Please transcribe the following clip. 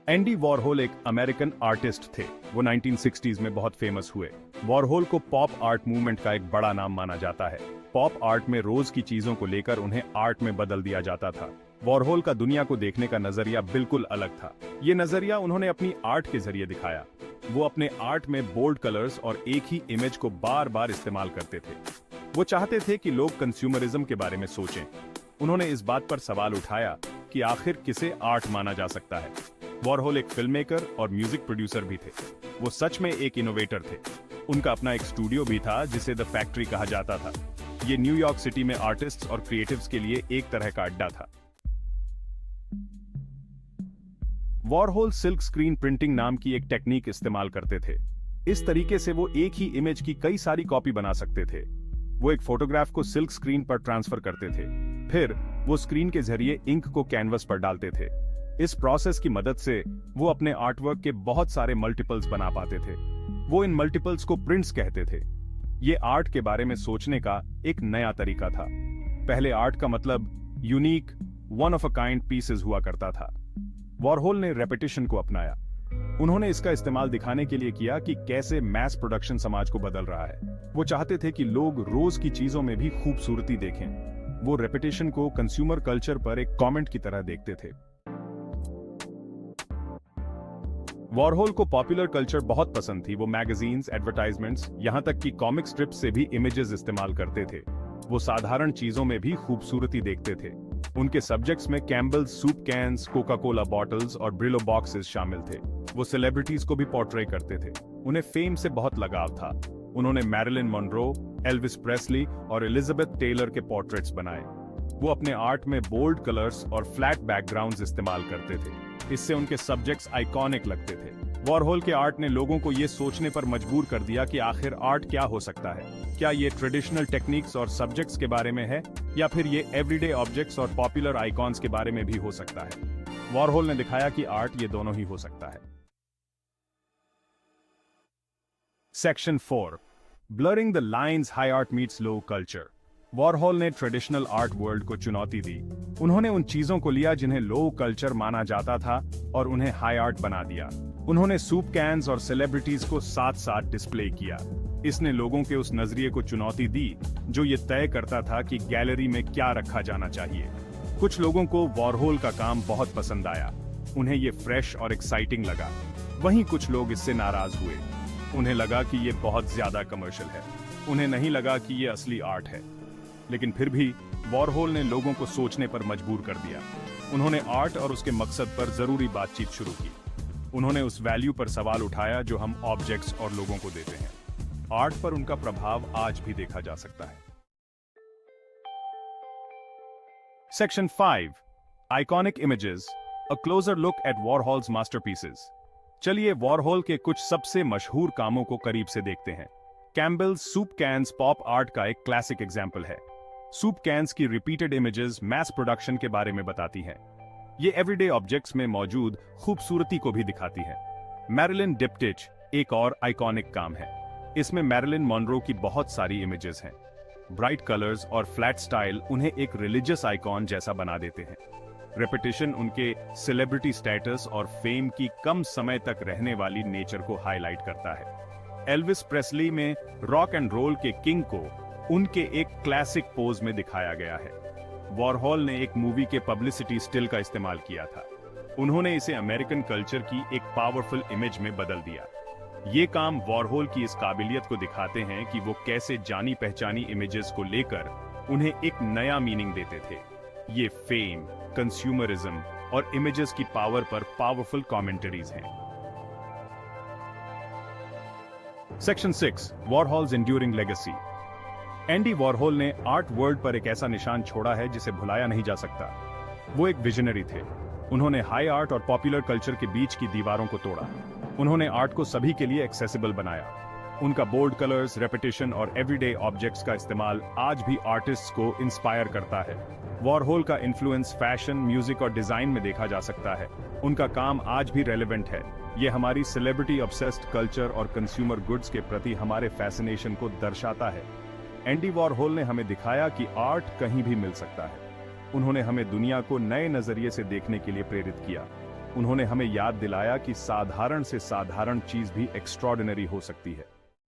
Andy Warhol एक American artist थे। वो 1960s में बहुत फेमस हुए। वॉरहोल को पॉप आर्ट मूवमेंट का एक बड़ा नाम माना जाता है। पॉप आर्ट में रोज की चीजों को लेकर उन्हें आर्ट में बदल दिया जाता था। वॉरहोल का दुनिया को देखने का नजरिया बिल्कुल अलग था। ये नजरिया उन्होंने अपनी आर्ट के जरिए दिखाया। वो अपने आर्ट में बोल्ड कलर्स और एक ही इमेज को बार बार इस्तेमाल करते थे। वो चाहते थे कि लोग कंज्यूमरिज्म के बारे में सोचें। उन्होंने इस बात पर सवाल उठाया कि आखिर किसे आर्ट माना जा सकता है। वॉरहोल एक फिल्म मेकर और म्यूजिक प्रोड्यूसर भी थे। वो सच में एक इनोवेटर थे। उनका अपना एक स्टूडियो भी था जिसे द फैक्ट्री कहा जाता था। ये न्यूयॉर्क सिटी में आर्टिस्ट्स और क्रिएटिव्स के लिए एक तरह का अड्डा था। वॉरहोल सिल्क स्क्रीन प्रिंटिंग नाम की एक टेक्निक इस्तेमाल करते थे। इस तरीके से वो एक ही इमेज की कई सारी कॉपी बना सकते थे। वो एक फोटोग्राफ को सिल्क स्क्रीन पर ट्रांसफर करते थे, फिर वो स्क्रीन के जरिए इंक को कैनवस पर डालते थे। इस प्रोसेस की मदद से वो अपने आर्टवर्क के बहुत सारे मल्टीपल्स बना पाते थे। वो इन मल्टीपल्स को प्रिंट्स कहते थे। ये आर्ट के बारे में सोचने का एक नया तरीका था। पहले आर्ट का मतलब unique, one of a kind pieces हुआ करता था। वॉरहोल ने रेपिटेशन को अपनाया। उन्होंने इसका इस्तेमाल दिखाने के लिए किया कि कैसे मैस प्रोडक्शन समाज को बदल रहा है। वो चाहते थे कि लोग रोज की चीजों में भी खूबसूरती देखें। वो रेपिटेशन को कंज्यूमर कल्चर पर एक कमेंट की तरह देखते थे। वॉरहोल को पॉपुलर कल्चर बहुत पसंद थी। वो मैगजीन्स, एडवर्टाइजमेंट्स, यहां तक कि कॉमिक स्ट्रिप्स से भी इमेजेस इस्तेमाल करते थे। वो साधारण चीजों में भी खूबसूरती देखते थे। उनके सब्जेक्ट्स में Campbell soup cans, Coca Cola bottles और ब्रिलो बॉक्सेस शामिल थे। वो सेलिब्रिटीज को भी पोर्ट्रे करते थे। उन्हें फेम से बहुत लगाव था। उन्होंने मैरिलिन मोनरो, एल्विस प्रेस्ली और एलिजाबेथ टेलर के पोर्ट्रेट्स बनाए। वो अपने आर्ट में बोल्ड कलर्स और फ्लैट बैकग्राउंड्स इस्तेमाल करते थे। इससे उनके सब्जेक्ट्स आइकॉनिक लगते थे। वॉरहोल के आर्ट ने लोगों को ये सोचने पर मजबूर कर दिया कि आखिर आर्ट क्या हो सकता है। क्या ये ट्रेडिशनल टेक्निक्स और सब्जेक्ट्स के बारे में है, या फिर ये एवरीडे ऑब्जेक्ट्स और पॉपुलर आइकॉन्स के बारे में भी हो सकता है। वॉरहोल ने दिखाया कि आर्ट ये दोनों ही हो सकता है। Section 4, blurring the lines, high art meets low culture. Warhol ने ट्रेडिशनल आर्ट वर्ल्ड को चुनौती दी। उन्होंने उन चीजों को लिया जिन्हें लो कल्चर माना जाता था और उन्हें हाई आर्ट बना दिया। उन्होंने सूप कैन्स और सेलिब्रिटीज को साथ साथ डिस्प्ले किया। इसने लोगों के उस नजरिए को चुनौती दी जो ये तय करता था कि गैलरी में क्या रखा जाना चाहिए। कुछ लोगों को वॉरहोल का काम बहुत पसंद आया। उन्हें ये फ्रेश और एक्साइटिंग लगा। वहीं कुछ लोग इससे नाराज हुए। उन्हें लगा कि ये बहुत ज्यादा कमर्शियल है। उन्हें नहीं लगा कि ये असली आर्ट है। लेकिन फिर भी वॉरहोल ने लोगों को सोचने पर मजबूर कर दिया। उन्होंने आर्ट और उसके मकसद पर जरूरी बातचीत शुरू की। उन्होंने उस वैल्यू पर सवाल उठाया जो हम ऑब्जेक्ट्स और लोगों को देते हैं। आर्ट पर उनका प्रभाव आज भी देखा जा सकता है। Section 5, iconic images, a closer look at Warhol's masterpieces. चलिए वॉरहोल के कुछ सबसे मशहूर कामों को करीब से देखते हैं। Campbell soup cans pop art का एक क्लासिक एग्जाम्पल है। सूप कैन्स की रिपीटेड इमेजेस मैस प्रोडक्शन के बारे में बताती हैं। ये एवरीडे ऑब्जेक्ट्स में मौजूद खूबसूरती को भी दिखाती है। मैरिलिन डिप्टिच एक और आइकॉनिक काम है। इसमें मैरिलिन मोनरो की बहुत सारी इमेजेस हैं। ब्राइट कलर्स और फ्लैट स्टाइल उन्हें एक रिलीजियस आइकॉन जैसा बना देते हैं। रेपिटेशन उनके सेलिब्रिटी स्टेटस और फेम की कम समय तक रहने वाली नेचर को हाईलाइट करता है। एल्विस प्रेस्ली में रॉक एंड रोल के किंग को उनके एक क्लासिक पोज में दिखाया गया है। वॉरहोल ने एक मूवी के पब्लिसिटी स्टिल का इस्तेमाल किया था। उन्होंने इसे अमेरिकन कल्चर की एक पावरफुल इमेज में बदल दिया। ये काम वॉरहोल की इस काबिलियत को दिखाते हैं कि वो कैसे जानी पहचानी इमेजेस को लेकर उन्हें एक नया मीनिंग देते थे। ये फेम, कंज्यूमरिज्म और इमेजेस की पावर पर पावरफुल कमेंटरीज हैं। Section 6, Warhol's enduring legacy. Andy Warhol ने आर्ट वर्ल्ड पर एक ऐसा निशान छोड़ा है जिसे भुलाया नहीं जा सकता। वो एक विजनरी थे। उन्होंने हाई आर्ट और पॉपुलर कल्चर के बीच की दीवारों को तोड़ा। उन्होंने आर्ट को सभी के लिए एक्सेसिबल बनाया। उनका बोल्ड कलर्स, रेपिटेशन और एवरीडे ऑब्जेक्ट्स का इस्तेमाल आज भी आर्टिस्ट्स को इंस्पायर करता है। वॉरहोल का इन्फ्लुएंस फैशन, म्यूजिक और डिजाइन में देखा जा सकता है। उनका काम आज भी रेलेवेंट है। ये हमारी सेलिब्रिटी ऑब्सेस्ड कल्चर और कंज्यूमर गुड्स के प्रति हमारे फैसिनेशन को दर्शाता है। एंडी वॉरहोल ने हमें दिखाया कि आर्ट कहीं भी मिल सकता है। उन्होंने हमें दुनिया को नए नजरिए से देखने के लिए प्रेरित किया। उन्होंने हमें याद दिलाया कि साधारण से साधारण चीज भी एक्स्ट्रॉर्डिनरी हो सकती है।